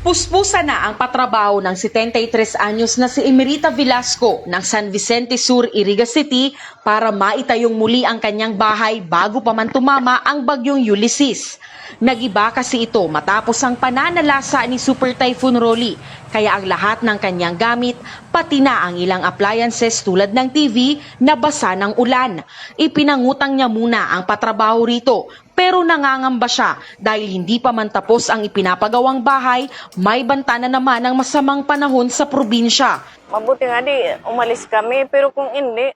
Puspusan na ang patrabaho ng 73 anyos na si Emerita Velasco ng San Vicente Sur, Iriga City para maitayong muli ang kanyang bahay bago pa man tumama ang bagyong Ulysses. Nagiba kasi ito matapos ang pananalasa ni Super Typhoon Rolly, kaya ang lahat ng kanyang gamit, pati na ang ilang appliances tulad ng TV, nabasa ng ulan. Ipinangutang niya muna ang patrabaho rito, pero nangangamba siya dahil hindi pa man tapos ang ipinapagawang bahay, may banta na naman ang masamang panahon sa probinsya. Mabuti nga di, umalis kami, pero kung hindi,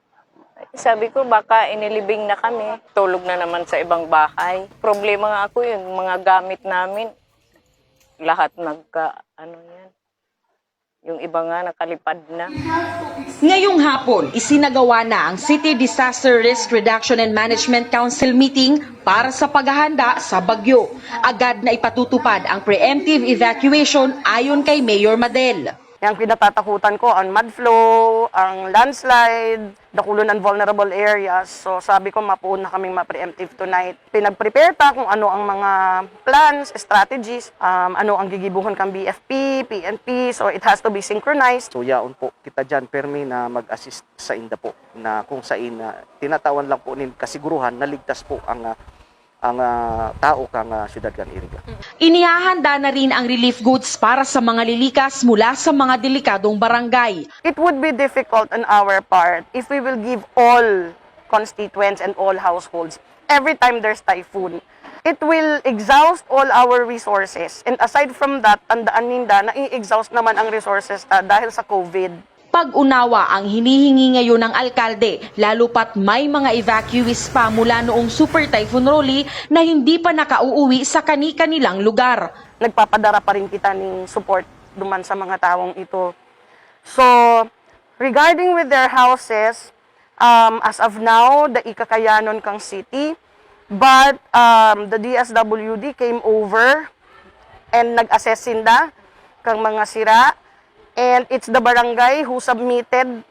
sabi ko baka inilibing na kami. Tulog na naman sa ibang bahay. Problema nga ako yung mga gamit namin, lahat yan. Yung iba nga nakalipad na. Ngayong hapon, isinagawa na ang City Disaster Risk Reduction and Management Council meeting para sa paghahanda sa bagyo. Agad na ipatutupad ang preemptive evacuation ayon kay Mayor Madel. Yung pinatatakutan ko, ang mud flow, ang landslide, dakulo ng vulnerable areas. So sabi ko, mapuun na kaming ma-preemptive tonight. Pinag-prepare ta kung ano ang mga plans, strategies, ano ang gigibuhon kang BFP, PNP, so it has to be synchronized. So yaon po kita dyan, permi na mag-assist sa inda po, na kung sa ina, tinatawan lang po nin kasiguruhan na ligtas po ang tao kang syudad kan Iriga. Inihahanda na rin ang relief goods para sa mga lilikas mula sa mga delikadong barangay. It would be difficult on our part if we will give all constituents and all households every time there's typhoon. It will exhaust all our resources. And aside from that, tandaan ninda na i-exhaust naman ang resources dahil sa COVID. Pag-unawa ang hinihingi ngayon ng alkalde, lalo pat may mga evacuees pa mula noong Super Typhoon Rolly na hindi pa nakauuwi sa kani-kanilang lugar. Nagpapadara pa rin kita ng support duman sa mga taong ito. So, regarding with their houses, as of now, the ikakayanon kang city, but the DSWD came over and nag-assess sinda kang mga sira. And it's the barangay who submitted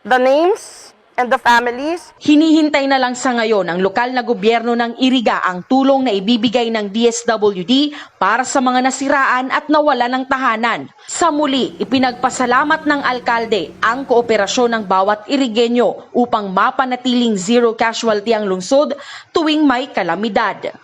the names and the families. Hinihintay na lang sa ngayon ang lokal na gobyerno ng Iriga ang tulong na ibibigay ng DSWD para sa mga nasiraan at nawala ng tahanan. Sa muli, ipinagpasalamat ng alkalde ang kooperasyon ng bawat Irigenyo upang mapanatiling zero casualty ang lungsod tuwing may kalamidad.